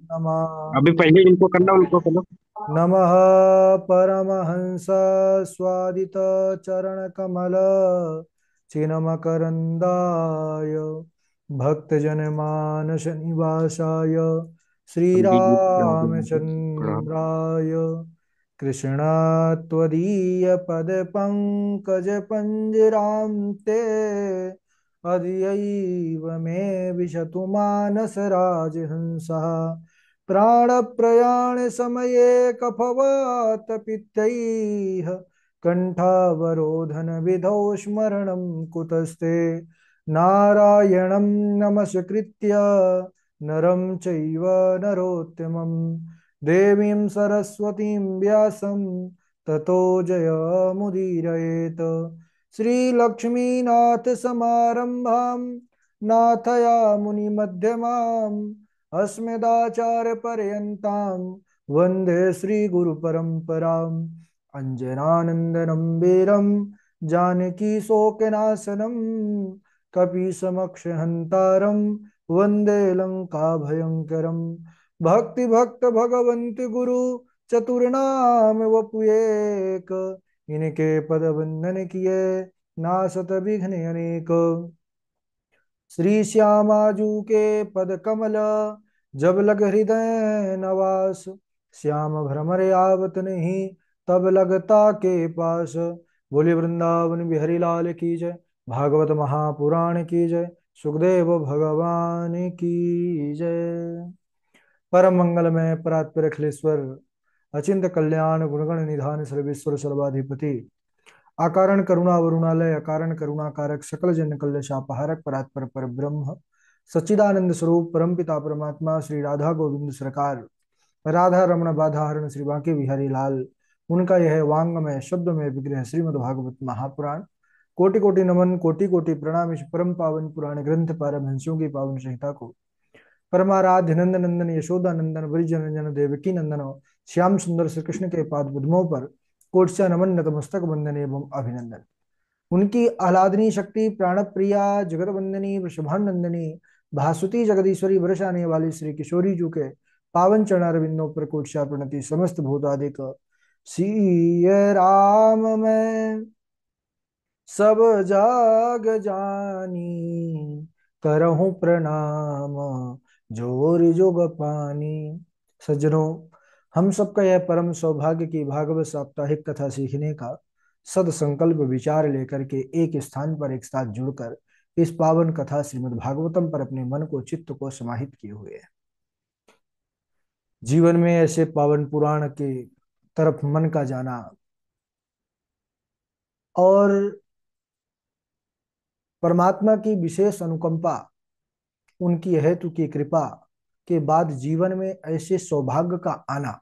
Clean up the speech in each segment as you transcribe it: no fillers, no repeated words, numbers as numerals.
नमः। अभी पहले इनको करना, उनको करो। नमः परमहंस स्वादित चरण कमल चिन्मकरन्दाय भक्तजन मानस निवासाय पंडित जी खड़े हो गए, प्रणाम। श्रीरामचन्द्राय कृष्णात्वदीय पद पंकज पंजराम ते अद्यैव मे विशतु मानस राजहंसः प्राणप्रयाण समये कफवात पित्तैः कंठावरोधन विधौ स्मरणं कुतस्ते नारायणं नमस्कृत्य नरं चैव नरोत्तमं देवीं सरस्वतीं व्यासं ततो जयमुदीरयेत् श्रीलक्ष्मीनाथ समारंभां नाथया मुनिमध्यमाम् अस्मदाचार्यपर्यन्तां वन्दे श्रीगुरुपरम्पराम् अञ्जनानन्दनं वीरं जानकीशोकनाशनं कपीशमक्षहन्तारं वन्दे लङ्काभयङ्करम् भक्ति भगवन्त गुरु चतुर्नाम वपुएक इनके पद वंदन किए नासत विघ्न अनेक श्री श्यामाजू के पद कमल जब लग हृदय नवास श्याम भ्रमर आवत नहीं तब लगता के पास बोले वृंदावन बिहारी लाल की जय भागवत महापुराण की जय सुखदेव भगवान की जय परम मंगलमय परात्पर अखिलेश्वर अचिंत कल्याण गुणगण निधान सर्वेश्वर सर्वाधिपति आकारण करुणा वरुणालय अकारण करुणाकारक सकल जन कल्यशापहारक परात्पर पर ब्रह्म सच्चिदानंद स्वरूप परमपिता परमात्मा श्री राधा गोविंद सरकार राधा रमण बाधा हरण श्री बांके बिहारी लाल उनका यह वांगमय शब्दमय विग्रह श्रीमद् भागवत महापुराण कोटि कोटि नमन कोटि कोटि प्रणाम इस परम पावन पुराण ग्रंथ पारमहंसियों की पावन संहिता को परमाराध्य नंद नंदन यशोदा नंदन ब्रिज नंदन देवकी नंदन श्याम सुंदर श्री कृष्ण के पाद पद्मों पर कोटसा नमन नतमस्तक वंदन एवं अभिनंदन। उनकी आह्लादनी शक्ति प्राण प्रिया जगत वंदनी वृषभानंदनी भासुती जगदीश्वरी बरस आने वाली श्री किशोरी जू के पावन चरणारविंदों पर कोटसा प्रणति समस्त भूतादिक सीय राम मैं सब जाग जानी करहूं प्रणाम जोर जुग पानी। सज्जनों, हम सबका यह परम सौभाग्य की भागवत साप्ताहिक कथा सीखने का सद संकल्प विचार लेकर के एक स्थान पर एक साथ जुड़कर इस पावन कथा श्रीमद् भागवतम पर अपने मन को चित्त को समाहित किए हुए हैं। जीवन में ऐसे पावन पुराण के तरफ मन का जाना और परमात्मा की विशेष अनुकंपा, उनकी हेतु की कृपा के बाद जीवन में ऐसे सौभाग्य का आना,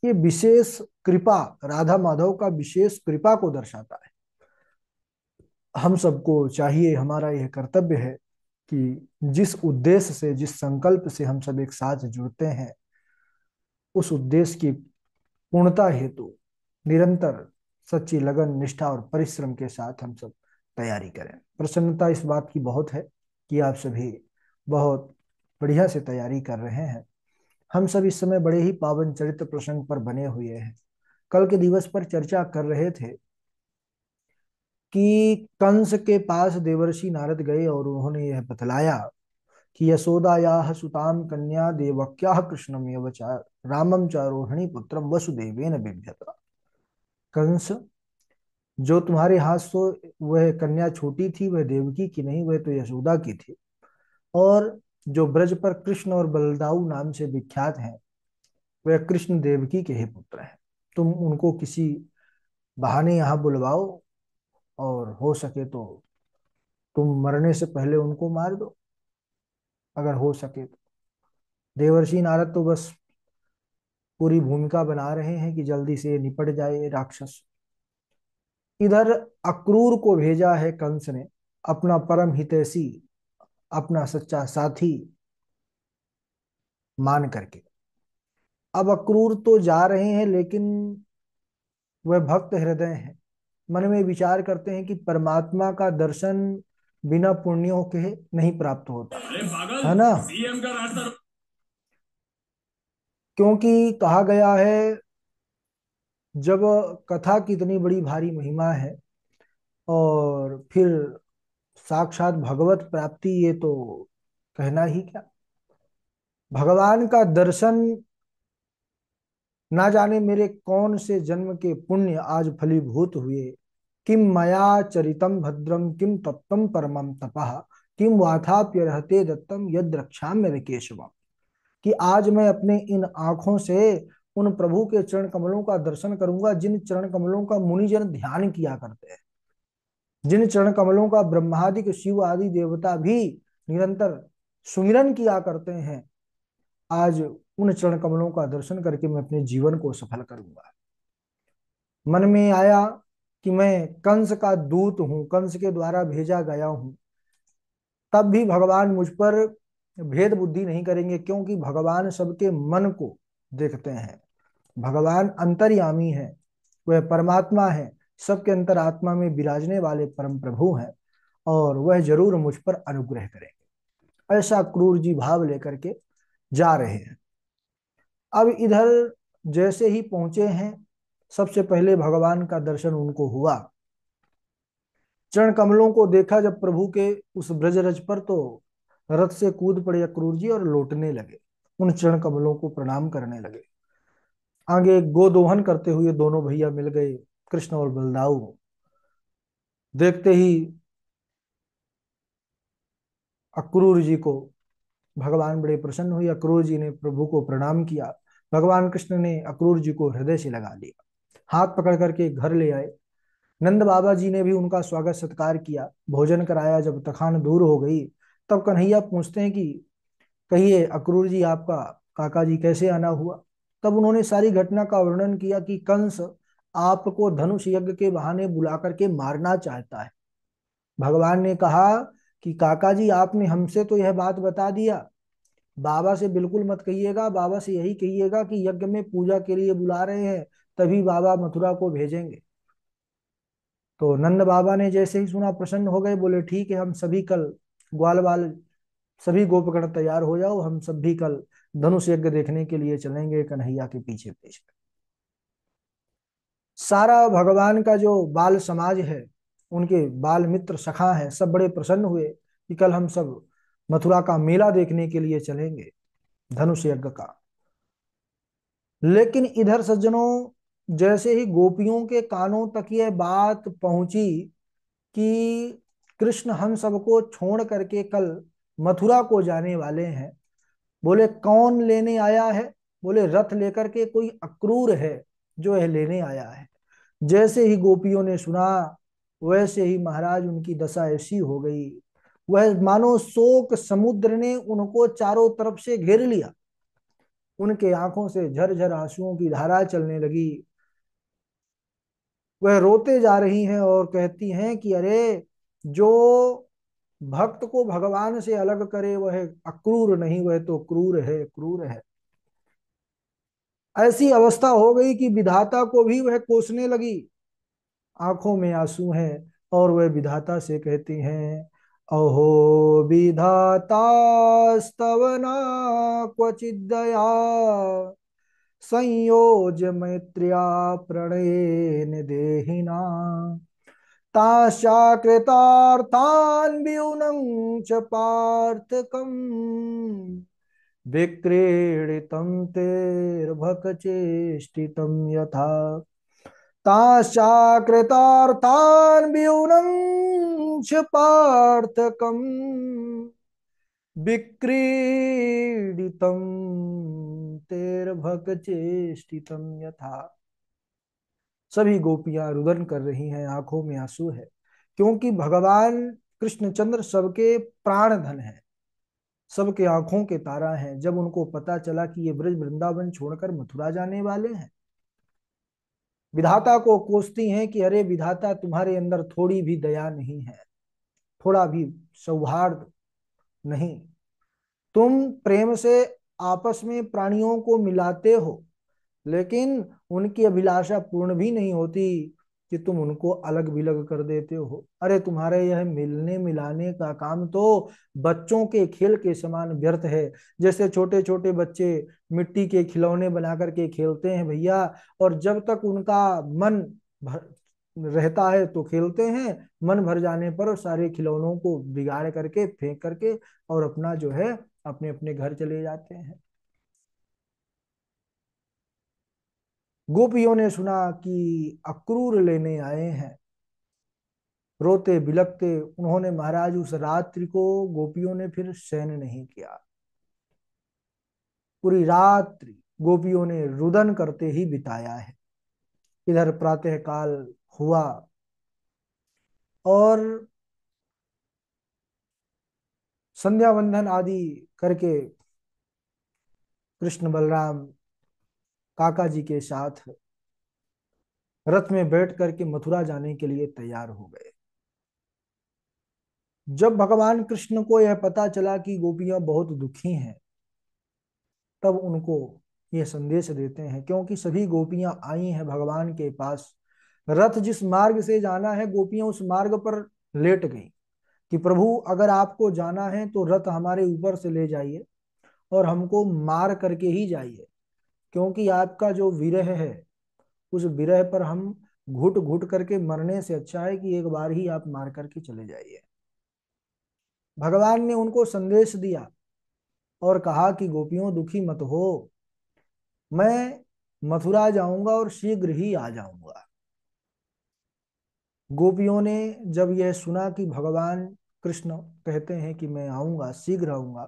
ये विशेष कृपा राधा माधव का विशेष कृपा को दर्शाता है। हम सबको चाहिए, हमारा यह कर्तव्य है कि जिस उद्देश्य से जिस संकल्प से हम सब एक साथ जुड़ते हैं उस उद्देश्य की पूर्णता हेतु निरंतर सच्ची लगन निष्ठा और परिश्रम के साथ हम सब तैयारी करें। प्रसन्नता इस बात की बहुत है कि आप सभी बहुत बढ़िया से तैयारी कर रहे हैं। हम सब इस समय बड़े ही पावन चरित्र प्रसंग पर बने हुए हैं। कल के दिवस पर चर्चा कर रहे थे कि कंस के पास देवर्षि नारद गए और उन्होंने यह बतलाया कि यशोदायाः सुताम कन्या देवक्याः कृष्णमेव च रामम च रोहिणी पुत्रम वसुदेवेन बिभ्यत। कंस, जो तुम्हारे हाथ से वह कन्या छोटी थी वह देवकी की नहीं, वह तो यशोदा की थी। और जो ब्रज पर कृष्ण और बलदाऊ नाम से विख्यात हैं वह कृष्ण देवकी के ही पुत्र हैं। तुम उनको किसी बहाने यहाँ बुलवाओ और हो सके तो तुम मरने से पहले उनको मार दो, अगर हो सके तो। देवर्षि नारद तो बस पूरी भूमिका बना रहे हैं कि जल्दी से निपट जाए राक्षस। इधर अक्रूर को भेजा है कंस ने, अपना परम हितैषी, अपना सच्चा साथी मान करके। अब अक्रूर तो जा रहे हैं लेकिन वह भक्त हृदय हैं, मन में विचार करते हैं कि परमात्मा का दर्शन बिना पुण्यों के नहीं प्राप्त होता, है ना। क्योंकि कहा गया है, जब कथा की इतनी बड़ी भारी महिमा है और फिर साक्षात भगवत प्राप्ति, ये तो कहना ही क्या। भगवान का दर्शन ना जाने मेरे कौन से जन्म के पुण्य आज फलीभूत हुए। किम मया चरितम भद्रम किम तप्तम परमम तपः किम वाथाप्यर्हते दत्तम यद रक्षाम्य केशवम। कि आज मैं अपने इन आंखों से उन प्रभु के चरण कमलों का दर्शन करूंगा जिन चरण कमलों का मुनिजन ध्यान किया करते हैं, जिन चरण कमलों का ब्रह्मादि के शिव आदि देवता भी निरंतर सुमिरन किया करते हैं। आज उन चरण कमलों का दर्शन करके मैं अपने जीवन को सफल करूंगा। मन में आया कि मैं कंस का दूत हूं, कंस के द्वारा भेजा गया हूं, तब भी भगवान मुझ पर भेद बुद्धि नहीं करेंगे, क्योंकि भगवान सबके मन को देखते हैं। भगवान अंतर्यामी है, वह परमात्मा है, सबके अंतरात्मा में विराजने वाले परम प्रभु हैं, और वह जरूर मुझ पर अनुग्रह करेंगे। ऐसा क्रूर जी भाव लेकर के जा रहे हैं। अब इधर जैसे ही पहुंचे हैं, सबसे पहले भगवान का दर्शन उनको हुआ। चरण कमलों को देखा जब प्रभु के उस ब्रजरज पर, तो रथ से कूद पड़े अक्रूर जी और लौटने लगे, उन चरण कमलों को प्रणाम करने लगे। आगे गोदोहन करते हुए दोनों भैया मिल गए, कृष्ण और बलदाऊ। देखते ही अक्रूर जी को भगवान बड़े प्रसन्न हुए। अक्रूर जी ने प्रभु को प्रणाम किया। भगवान कृष्ण ने अक्रूर जी को हृदय से लगा लिया, हाथ पकड़ करके घर ले आए। नंद बाबा जी ने भी उनका स्वागत सत्कार किया, भोजन कराया। जब तखान दूर हो गई, तब कन्हैया पूछते हैं कि कहिए अक्रूर जी, आपका काका जी कैसे आना हुआ। तब उन्होंने सारी घटना का वर्णन किया कि कंस आपको धनुष यज्ञ के बहाने बुला करके मारना चाहता है। भगवान ने कहा कि काका जी, आपने हमसे तो यह बात बता दिया, बाबा से बिल्कुल मत कहिएगा। बाबा से यही कहिएगा कि यज्ञ में पूजा के लिए बुला रहे हैं, तभी बाबा मथुरा को भेजेंगे। तो नंद बाबा ने जैसे ही सुना प्रसन्न हो गए, बोले ठीक है, हम सभी कल ग्वाल बाल सभी गोपगण तैयार हो जाओ, हम सब भी कल धनुष यज्ञ देखने के लिए चलेंगे कन्हैया के पीछे पीछे। सारा भगवान का जो बाल समाज है, उनके बाल मित्र सखा है, सब बड़े प्रसन्न हुए कि कल हम सब मथुरा का मेला देखने के लिए चलेंगे, धनुष यज्ञ का। लेकिन इधर सज्जनों, जैसे ही गोपियों के कानों तक यह बात पहुंची कि कृष्ण हम सबको छोड़ करके कल मथुरा को जाने वाले हैं, बोले कौन लेने आया है। बोले रथ लेकर के कोई अक्रूर है जो है लेने आया है। जैसे ही गोपियों ने सुना, वैसे ही महाराज उनकी दशा ऐसी हो गई, वह मानो शोक समुद्र ने उनको चारों तरफ से घेर लिया। उनके आंखों से झरझर आंसुओं की धारा चलने लगी। वह रोते जा रही हैं और कहती हैं कि अरे, जो भक्त को भगवान से अलग करे वह अक्रूर नहीं, वह तो क्रूर है, क्रूर है। ऐसी अवस्था हो गई कि विधाता को भी वह कोसने लगी। आंखों में आंसू हैं और वह विधाता से कहती हैं, अहो विधाता स्तवना क्वचिद दया संयोज मैत्र्या प्रणयेन देहिना ताशाकृतार्थान् व्यूनं च पार्थकम् विक्रीडितं तेर्भकचेष्टितं यथा ताशाकृतार्थान् व्यूनं च पार्थकम् विक्रीडितं तेर्भकचेष्टितं यथा। सभी गोपियां रुदन कर रही हैं, आंखों में आंसू है, क्योंकि भगवान कृष्णचंद्र सबके प्राण धन है, सबके आंखों के तारा हैं। जब उनको पता चला कि ये ब्रज वृंदावन छोड़कर मथुरा जाने वाले हैं, विधाता को कोसती हैं कि अरे विधाता, तुम्हारे अंदर थोड़ी भी दया नहीं है, थोड़ा भी सौहार्द नहीं। तुम प्रेम से आपस में प्राणियों को मिलाते हो, लेकिन उनकी अभिलाषा पूर्ण भी नहीं होती। कि तुम उनको अलग विलग कर देते हो। अरे तुम्हारे यह मिलने मिलाने का काम तो बच्चों के खेल के समान व्यर्थ है। जैसे छोटे छोटे बच्चे मिट्टी के खिलौने बना करके खेलते हैं भैया, और जब तक उनका मन भर रहता है तो खेलते हैं, मन भर जाने पर सारे खिलौनों को बिगाड़ करके फेंक करके और अपना जो है अपने अपने घर चले जाते हैं। गोपियों ने सुना कि अक्रूर लेने आए हैं, रोते बिलखते उन्होंने महाराज उस रात्रि को गोपियों ने फिर शयन नहीं किया। पूरी रात्रि गोपियों ने रुदन करते ही बिताया है। इधर प्रातः काल हुआ और संध्या वंदन आदि करके कृष्ण बलराम काका जी के साथ रथ में बैठ करके मथुरा जाने के लिए तैयार हो गए। जब भगवान कृष्ण को यह पता चला कि गोपियां बहुत दुखी हैं, तब उनको यह संदेश देते हैं, क्योंकि सभी गोपियां आई हैं भगवान के पास। रथ जिस मार्ग से जाना है गोपियां उस मार्ग पर लेट गई कि प्रभु अगर आपको जाना है तो रथ हमारे ऊपर से ले जाइए और हमको मार करके ही जाइए, क्योंकि आपका जो विरह है उस विरह पर हम घुट घुट करके मरने से अच्छा है कि एक बार ही आप मार करके चले जाइए। भगवान ने उनको संदेश दिया और कहा कि गोपियों दुखी मत हो, मैं मथुरा जाऊंगा और शीघ्र ही आ जाऊंगा। गोपियों ने जब यह सुना कि भगवान कृष्ण कहते हैं कि मैं आऊंगा, शीघ्र आऊंगा,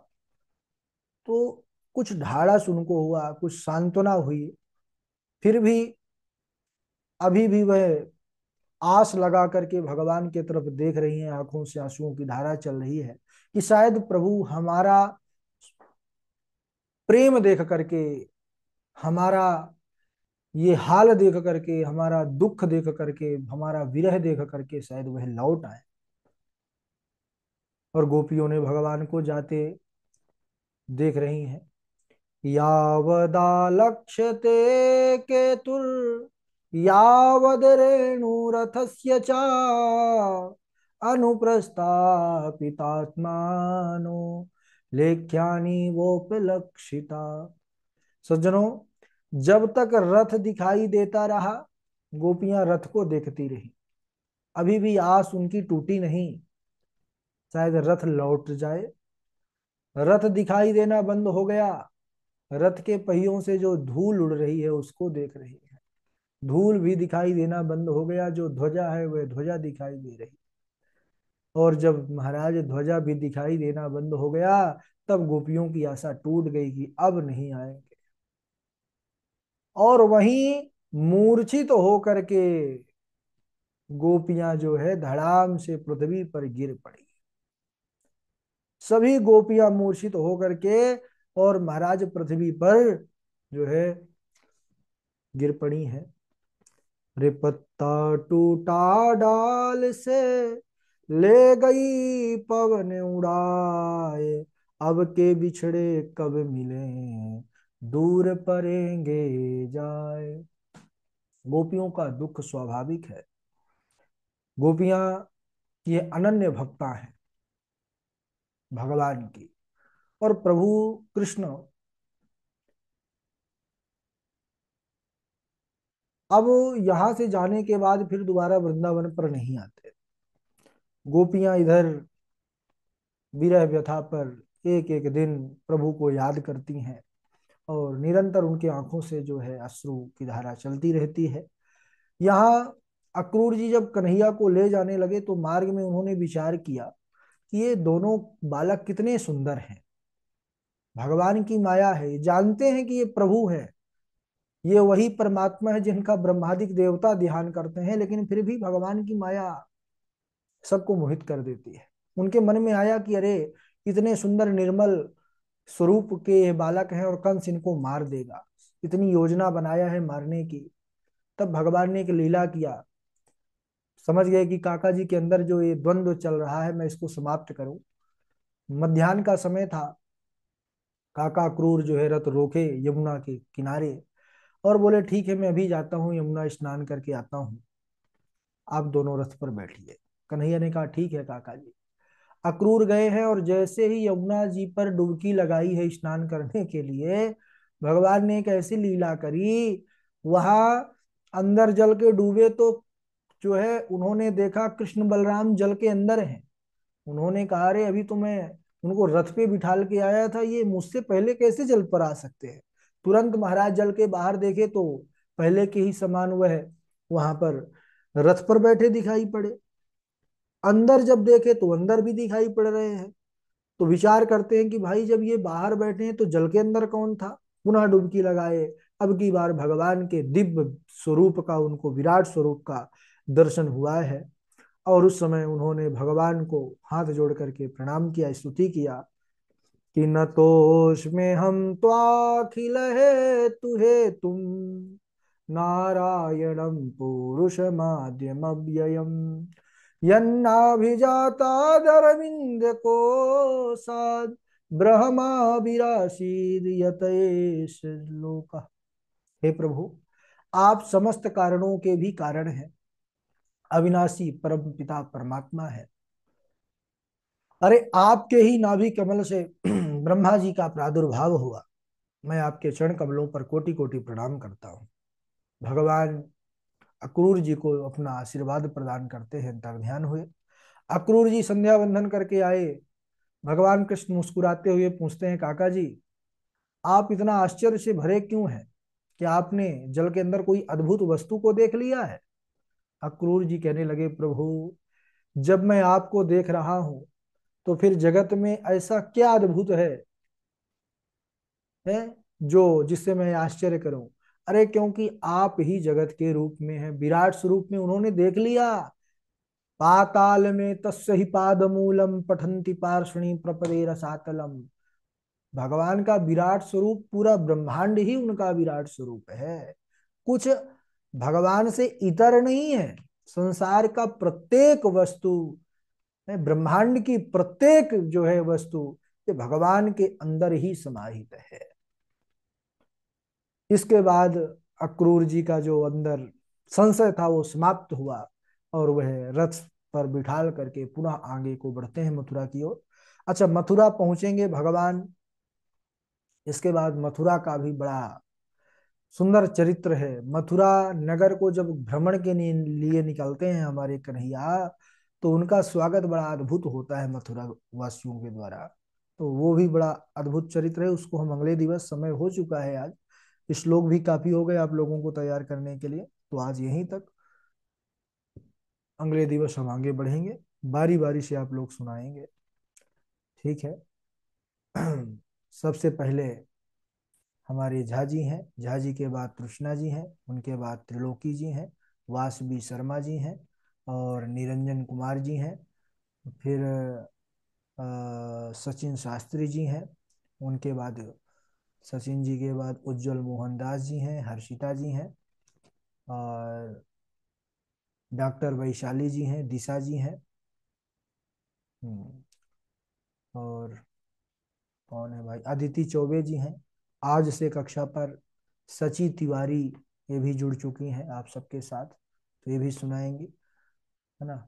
तो कुछ ढाढ़स उनको हुआ, कुछ सांत्वना हुई। फिर भी अभी भी वह आस लगा करके भगवान की तरफ देख रही हैं, आंखों से आंसुओं की धारा चल रही है कि शायद प्रभु हमारा प्रेम देख करके, हमारा ये हाल देख करके, हमारा दुख देख करके, हमारा विरह देख करके शायद वह लौट आए। और गोपियों ने भगवान को जाते देख रही हैं। यावदालक्ष्यते केतुर यावद रेणुरथस्य च अनुप्रस्थापितात्मानो लेख्यानि वोपलक्षिता। सज्जनों, जब तक रथ दिखाई देता रहा गोपियां रथ को देखती रही। अभी भी आस उनकी टूटी नहीं, शायद रथ लौट जाए। रथ दिखाई देना बंद हो गया, रथ के पहियों से जो धूल उड़ रही है उसको देख रही है। धूल भी दिखाई देना बंद हो गया, जो ध्वजा है वह ध्वजा दिखाई दे रही। और जब महाराज ध्वजा भी दिखाई देना बंद हो गया, तब गोपियों की आशा टूट गई कि अब नहीं आएंगे। और वहीं मूर्छित तो हो करके गोपियां जो है धड़ाम से पृथ्वी पर गिर पड़ी। सभी गोपियां मूर्छित हो करके और महाराज पृथ्वी पर जो है गिर पड़ी हैं। रे पत्ता टूटा डाल से ले गई पवन उड़ाए, अब के बिछड़े कब मिले दूर परेंगे जाए। गोपियों का दुख स्वाभाविक है। गोपियां ये अनन्य भक्ता हैं भगवान की। और प्रभु कृष्ण अब यहां से जाने के बाद फिर दोबारा वृंदावन पर नहीं आते। गोपियां इधर विरह व्यथा पर एक एक दिन प्रभु को याद करती हैं और निरंतर उनकी आंखों से जो है अश्रु की धारा चलती रहती है। यहाँ अक्रूर जी जब कन्हैया को ले जाने लगे तो मार्ग में उन्होंने विचार किया कि ये दोनों बालक कितने सुंदर हैं। भगवान की माया है, ये जानते हैं कि ये प्रभु है, ये वही परमात्मा है जिनका ब्रह्मादिक देवता ध्यान करते हैं, लेकिन फिर भी भगवान की माया सबको मोहित कर देती है। उनके मन में आया कि अरे इतने सुंदर निर्मल स्वरूप के ये बालक हैं और कंस इनको मार देगा, इतनी योजना बनाया है मारने की। तब भगवान ने एक लीला किया, समझ गए कि काका जी के अंदर जो ये द्वंद्व चल रहा है मैं इसको समाप्त करूं। मध्याह्न का समय था। काका क्रूर जो है रथ रोके यमुना के किनारे और बोले ठीक है मैं अभी जाता हूँ यमुना स्नान करके आता हूँ। आप दोनों रथ पर बैठिए। कन्हैया ने कहा ठीक है काका जी। अक्रूर गए हैं और जैसे ही यमुना जी पर डुबकी लगाई है स्नान करने के लिए, भगवान ने एक ऐसी लीला करी, वहां अंदर जल के डूबे तो जो है उन्होंने देखा कृष्ण बलराम जल के अंदर हैं। उन्होंने कहा अरे अभी तो मैं उनको रथ पे बिठाल के आया था, ये मुझसे पहले कैसे जल पर आ सकते हैं। तुरंत महाराज जल के बाहर देखे तो पहले के ही समान वह वहां पर रथ पर बैठे दिखाई पड़े। अंदर जब देखे तो अंदर भी दिखाई पड़ रहे हैं। तो विचार करते हैं कि भाई जब ये बाहर बैठे हैं तो जल के अंदर कौन था। पुनः डुबकी लगाए। अब की बार भगवान के दिव्य स्वरूप का, उनको विराट स्वरूप का दर्शन हुआ है। और उस समय उन्होंने भगवान को हाथ जोड़ करके प्रणाम किया, स्तुति किया कि न तोष में हम त्वाखिल है तुहे तुम, नारायणं पुरुषमाद्यमव्ययम्, यन्नाभिजातादरविन्द कोशाद् ब्रह्मा विरासीद यतएष लोकः। हे प्रभु, आप समस्त कारणों के भी कारण हैं, अविनाशी परम पिता परमात्मा है। अरे आपके ही नाभि कमल से ब्रह्मा जी का प्रादुर्भाव हुआ। मैं आपके चरण कमलों पर कोटि कोटि प्रणाम करता हूँ। भगवान अक्रूर जी को अपना आशीर्वाद प्रदान करते हैं, अंतर्ध्यान हुए। अक्रूर जी संध्या वंदन करके आए। भगवान कृष्ण मुस्कुराते हुए पूछते हैं काका जी, आप इतना आश्चर्य से भरे क्यों हैं? क्या आपने जल के अंदर कोई अद्भुत वस्तु को देख लिया है? अक्रूर जी कहने लगे प्रभु, जब मैं आपको देख रहा हूं तो फिर जगत में ऐसा क्या अद्भुत है जो जिससे मैं आश्चर्य करूं। अरे क्योंकि आप ही जगत के रूप में हैं, विराट स्वरूप में उन्होंने देख लिया। पाताल में तस्य ही पादमूलम पठंति पार्ष्वणी प्रपदे रसातलम। भगवान का विराट स्वरूप, पूरा ब्रह्मांड ही उनका विराट स्वरूप है। कुछ भगवान से इतर नहीं है। संसार का प्रत्येक वस्तु, ब्रह्मांड की प्रत्येक जो है वस्तु, ये भगवान के अंदर ही समाहित है। इसके बाद अक्रूर जी का जो अंदर संशय था वो समाप्त हुआ और वह रथ पर बिठाल करके पुनः आगे को बढ़ते हैं मथुरा की ओर। अच्छा, मथुरा पहुंचेंगे भगवान। इसके बाद मथुरा का भी बड़ा सुंदर चरित्र है। मथुरा नगर को जब भ्रमण के लिए निकलते हैं हमारे कन्हैया, तो उनका स्वागत बड़ा अद्भुत होता है मथुरा वासियों के द्वारा। तो वो भी बड़ा अद्भुत चरित्र है, उसको हम अगले दिवस, समय हो चुका है आज, श्लोक भी काफी हो गए आप लोगों को तैयार करने के लिए, तो आज यहीं तक। अगले दिवस हम आगे बढ़ेंगे, बारी बारी से आप लोग सुनाएंगे। ठीक है। सबसे पहले हमारे झा जी हैं, झा जी के बाद तृष्णा जी हैं, उनके बाद त्रिलोकी जी हैं, वासवी शर्मा जी हैं, और निरंजन कुमार जी हैं। फिर सचिन शास्त्री जी हैं। उनके बाद सचिन जी के बाद उज्जवल मोहन दास जी हैं, हर्षिता जी हैं, और डॉक्टर वैशाली जी हैं, दिशा जी हैं। हम्म, और कौन है भाई, अदिति चौबे जी हैं। आज से कक्षा पर सची तिवारी, ये भी जुड़ चुकी हैं आप सबके साथ, तो ये भी सुनाएंगी, है ना।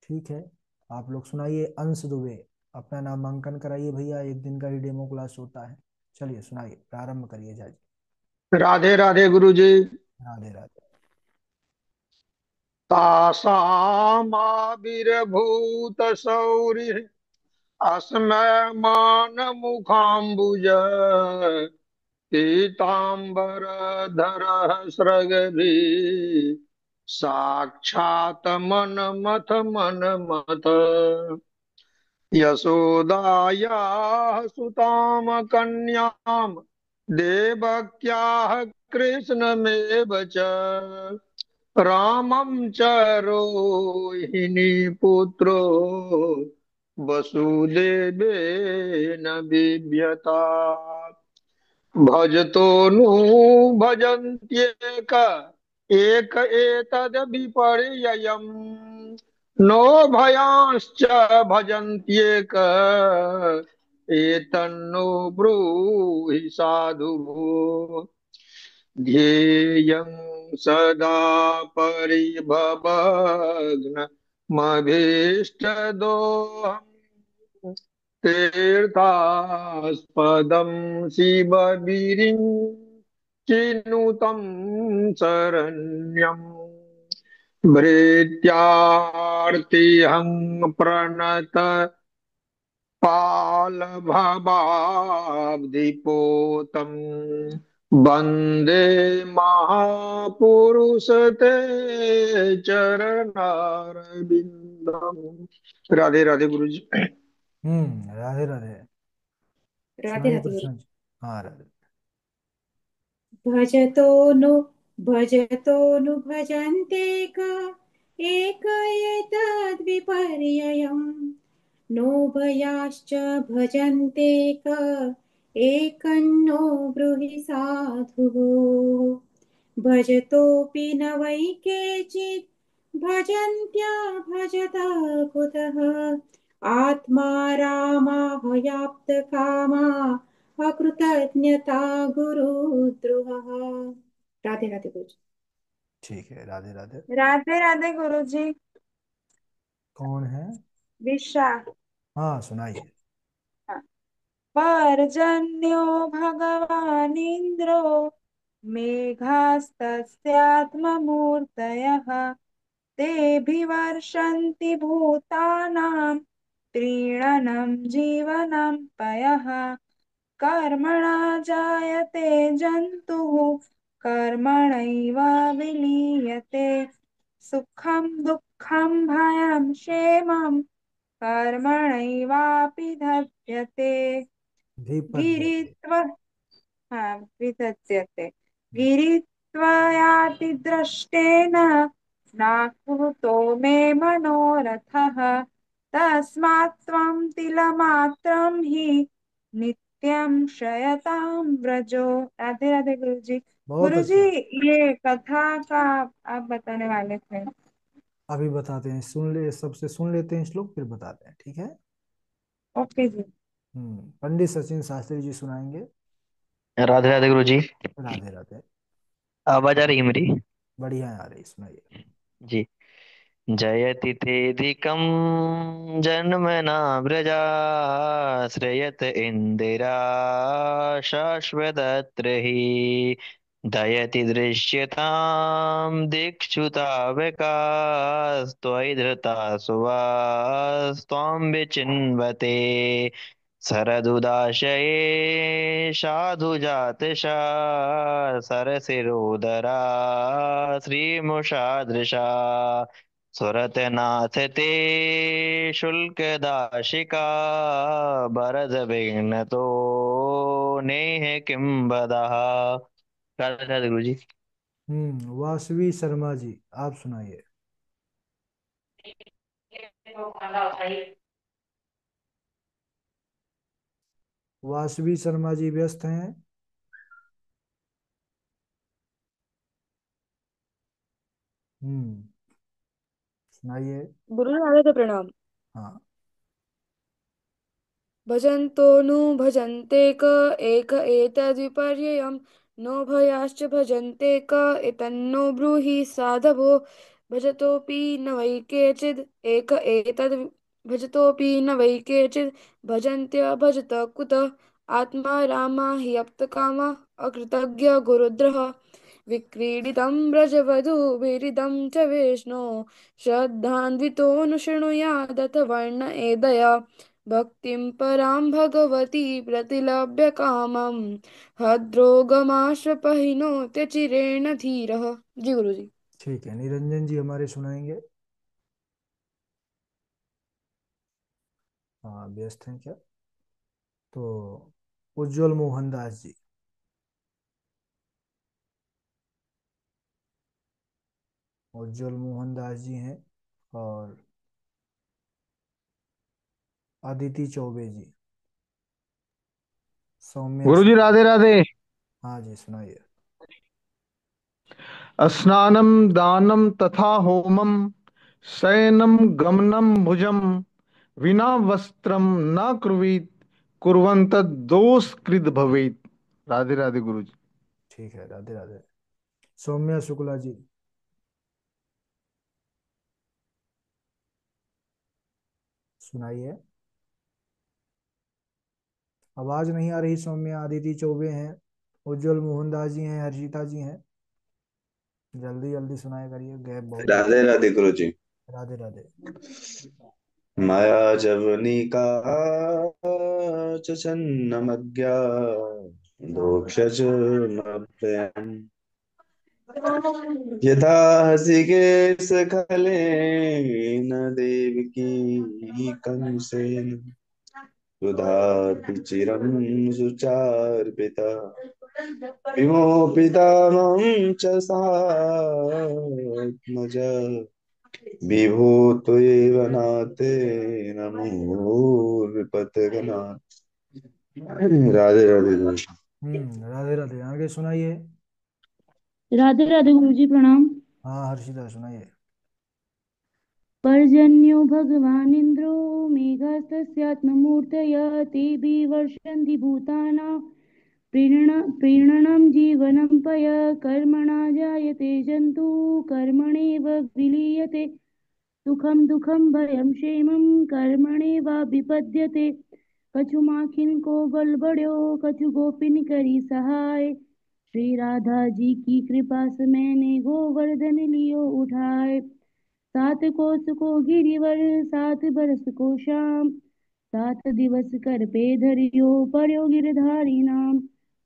ठीक है, आप लोग सुनाइए। अंश दुबे, अपना नामांकन कराइए भैया, एक दिन का ही डेमो क्लास होता है। चलिए सुनाइए, प्रारंभ करिए जाजी। राधे राधे गुरु जी। राधे राधे। तासामाविर्भूत शौरि अस्मैमान मुखाम्बुज पीताम्बर धर स्रगभी साक्षात मन मथ मन मथ यशोदायाः सुताम कन्याम देवक्याः कृष्णमेव च रामं च रोहिणी पुत्रो वसुदेवेन बिभ्यता भजतो नु भजन्त्येक एक एतद् विपर्ययम् नो भयांश्च भजन्त्येक एतन्नो ब्रूहि साधु भो ध्येयम् सदा परिभवग्नमभीष्टदोहम् तीर्थास्पदं शिवगिरिं चिनुतं शरण्यम् भृत्यार्तिहं प्रणत पालभवाब्धिपोतम् वन्दे महापुरुष ते चरणारविन्दम्। राधे राधे गुरु जी। राधे राधे। राधे सुनाइए राधे गुरु। कृष्ण जी। हाँ राधे। भजतो नु भजतो नु भजन्ते क एक एतद्विपर्ययम् नोभयाश्च भजन्ते क एकन्नो ब्रूहि साधुः भजतोऽपि न वै केचित् भजन्त्या भजता कुतः आत्मा रामाहयाप्तकामा अकृतज्ञता गुरुद्रोहः। राधे राधे गुरु जी। ठीक है राधे राधे। राधे राधे गुरु जी। कौन है? विशा। हाँ सुनाइए। पर्जन्यो भगवानिन्द्रो मेघास्तस्यात्ममूर्तयः तेभिवर्षन्ति भूतानां त्रीणनं जीवनं पयः कर्मणा जायते जन्तुः कर्मणैव विलीयते सुखं दुःखं भयं क्षेमं कर्मणैवाभिधत्स्यते विपद्यते। गिरित्व हा विधत्स्यते गिरित्वयाति दृष्टेन नाकृतो मे मनोरथः तस्मात् त्वं तिलमात्रं हि नित्यं शयतां व्रजो। राधे राधे गुरु जी। बहुत गुरु जी अच्छा। ये कथा का आप बताने वाले थे। अभी बताते हैं, सुन ले, सबसे सुन लेते हैं श्लोक फिर बताते हैं, ठीक है? ओके जी। पंडित सचिन शास्त्री जी सुनाएंगे। राधे राधे गुरु जी। राधे राधे। आवाज आ रही है मेरी? बढ़िया आ रही, सुनाइए। जी। जयति तेऽधिकं जन्मना व्रजा श्रेयत इंदिरा शाश्वतत्र हि दयति दृश्यतां दिक्षुतावकास्त्वयि धृता सुवास्त्वां विचिन्वते शरदुदाशये साधुजातशा सरसिरोदरा श्रीमुषादृशा सुरतनाथ ते शुल्कदाशिका भरतविघ्नतो नेह किं वदः। राधे राधे गुरु जी। वासवी शर्मा जी आप सुनाइए। वासवी शर्मा जी व्यस्त हैं? हम्म सुनाइए। गुरु नानक प्रणाम। हाँ। भजन्तो नु भजन्ते क एक एतद्विपर्ययम् नो भयाश्च भजन्ते क एतन्नो ब्रूहि साधवो भजतोऽपि न वै केचिद् एक एतद् भजतोऽपि न वै केचिद् भजन्त्य भजत कुतः आत्मा रामा हि अप्तकामा अकृतज्ञ गुरुद्रः विक्रीडितं व्रजवधूभिरिदं च विष्णो श्रद्धान्वितोऽनुशृणुयादथ वर्ण एदया भक्तिं परां भगवती प्रतिलभ्य कामं हद्रोगमाश्रपहिनोत्यचिरेण धीरः। जी गुरु जी। ठीक है, निरंजन जी हमारे सुनाएंगे। हाँ व्यस्त हैं क्या? तो उज्जवल मोहन दास जी। उज्जवल मोहन दास जी हैं। और अदिति चौबे जी। सौम्या गुरु जी सिन्हा। राधे राधे। हाँ जी सुनाइए। स्नानं दानं तथा होमं शयनं गमनं भुजं विना वस्त्रं न कुर्वीत कुर्वन्तः दोषकृत् भवेत्। राधे राधे गुरु जी। ठीक है राधे राधे। सौम्या शुक्ला जी, सुनाइए। आवाज नहीं आ रही सौम्या। आदिति चौबे हैं, उज्जवल मोहनदास जी हैं, हर्षिता जी हैं। जल्दी जल्दी सुनाया करिए, गैप बहुत है। राधे राधे गुरु जी। राधे राधे। माया जवनिका चन्नमज्ञा दोक्षजमभ्यम् यथा हसिकेश खले न देवकी कंसेन सुधाति चिरं सुचार्पिता विमोपिता मम च सात्मज विभूतेव नाते नमो विपतगनाथ। राधे राधे गुरु। राधे राधे। आगे सुनाइए। राधे राधे गुरु जी प्रणाम। हाँ हर्षिता सुनाइए। पर्जन्यो भगवानिन्द्रो मेघस्तस्यात्ममूर्तय तेभिः वर्षन्ति भूतानां प्रीणनं जीवनं पय कर्मणा जायते जन्तुः कर्मणेव विलीयते सुखं दुःखं भयं क्षेमं कर्मणेवा विपद्यते कछु माखिन को गलबड्यो कछु गोपिन करी सहाय श्री राधा जी की कृपा से मैंने गोवर्धन लियो उठाए सात कोस को गिरिवर 7 बरस को श्याम 7 दिवस कर पे धरियो पढ़्यो गिरधारी नाम।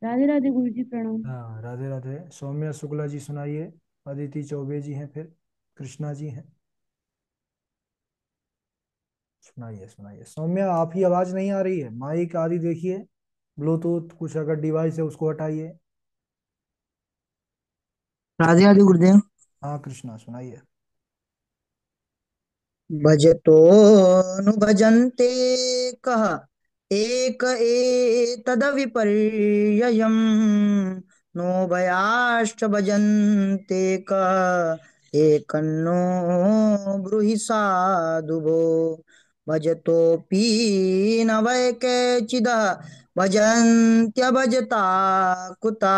राधे राधे गुरु जी प्रणाम। हाँ राधे राधे। सौम्या शुक्ला जी सुनाइए। अदिति चौबे जी हैं, फिर कृष्णा जी हैं। सुनाइए सुनाइए। सौम्या आप ही आवाज नहीं आ रही है, माइक आदि देखिए, ब्लूटूथ कुछ अगर डिवाइस है उसको हटाइए। राधे राधे गुरुदेव। हाँ कृष्णा सुनाइए। भजतो नु भजन्ते कः एक एतदविपर्ययम् नो भयाश्च भजन्ते कः एकन्नो ब्रूहि साधुभो भजतोऽपि न वै केचिदः भजन्त्यभजता कुता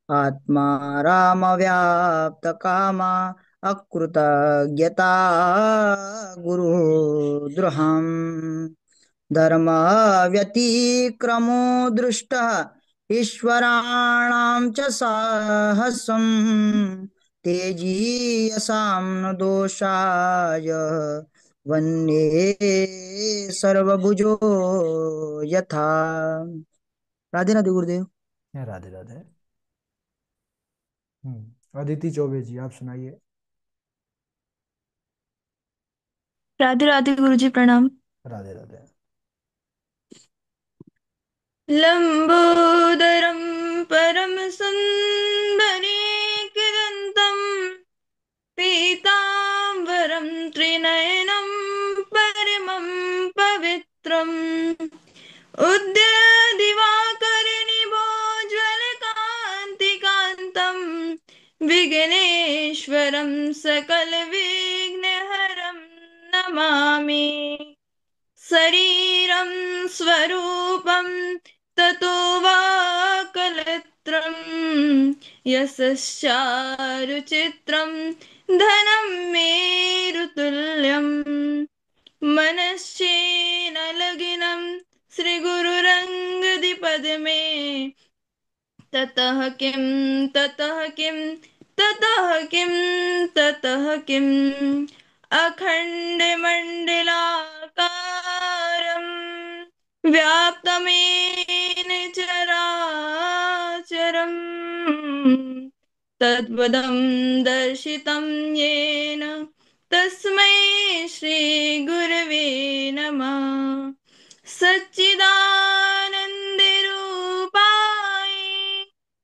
आत्मा रामव्याप्तकामा अकृतज्ञता गुरुद्रोहम् धर्म व्यतिक्रमो दृष्टः ईश्वराणां च साहसम् तेजीयसां न दोषाय वन्ये सर्वभुजो यथा। राधे राधे गुरुदेव। राधे राधे। अदिति चौबे जी आप सुनाइए। राधे राधे गुरु जी प्रणाम। राधे राधे। लंबोदरम परम सुंदरीकृदंतम पीतांबरम त्रिनयनम परमं पवित्रम उद्यदिवाकरनिभोज्वलकान्तिकान्तं विघ्नेश्वरं सकलविघ्नहरं नमामि शरीरं स्वरूपं ततो वा कलत्रं यशश्चारुचित्रं धनं मेरुतुल्यम् मनश्चेन लगिनं श्रीगुरुरङ्गदिपद में ततः किं ततः किं ततः किं ततः किम् अखण्डमण्डलाकारं व्याप्तमेन चराचरम् तद्पदं दर्शितं येन तस्मै श्रीगुरवे नमः सच्चिदानन्दरूपाय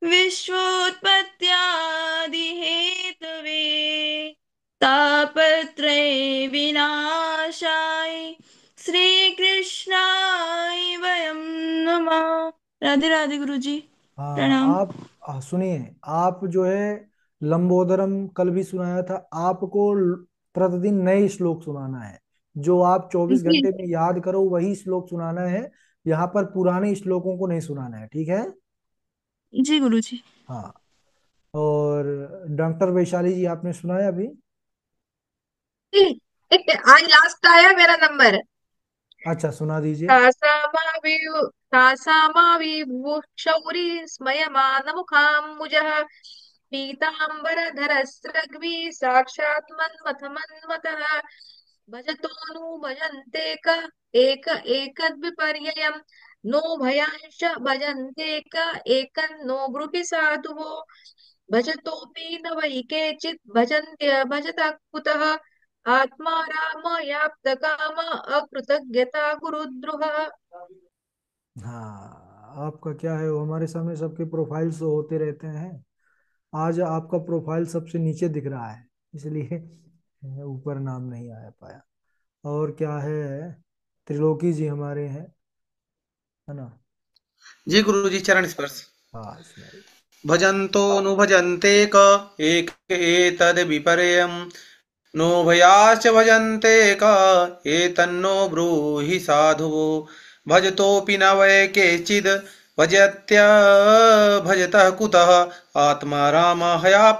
विश्वोत्पत्त्यादिहेतवे तापत्रय विनाशाय श्रीकृष्णाय वयं नमः। राधे राधे गुरु जी हाँ प्रणाम। आप सुनिए। आप जो है लंबोदरम कल भी सुनाया था, आपको प्रतिदिन नए श्लोक सुनाना है। जो आप 24 घंटे जी में याद करो वही श्लोक सुनाना है। यहाँ पर पुराने श्लोकों को नहीं सुनाना है, ठीक है। जी गुरु जी। हाँ और डॉक्टर वैशाली जी, आपने सुना है अभी? आज लास्ट आया मेरा नंबर। अच्छा, सुना दीजिए। तासामाविभूषौरि स्मयमानमुखाम्बुजः पीताम्बरधरस्रग्वी साक्षात् मन्मथमन्मथः भजतोऽनु भजन्ते एक एकद्विपर्ययम् नो भयांश भजन्ते एकन्नो ब्रूहि साधुः भजतोऽपि न वै केचित् भजन्त्य भजतः कुतः आत्मा राम याप्त काम अकृतज्ञता गुरुद्रोह। हाँ, आपका क्या है, वो हमारे सामने सबके प्रोफाइल शो होते रहते हैं। आज आपका प्रोफाइल सबसे नीचे दिख रहा है, इसलिए ऊपर नाम नहीं आया पाया। और क्या है, त्रिलोकी जी हमारे हैं, है ना? जी गुरु जी, चरण स्पर्श। हाँ, सुनाइए। भजन्तो नु भजन्ते क एक एतद् विपर्ययम् नो भयाश्च भजन्ते क एतन्नो ब्रूहि साधुवो भजतोऽपि न वै केचिद् भजत्य भजतः कुतः आत्मा राम हयाप्त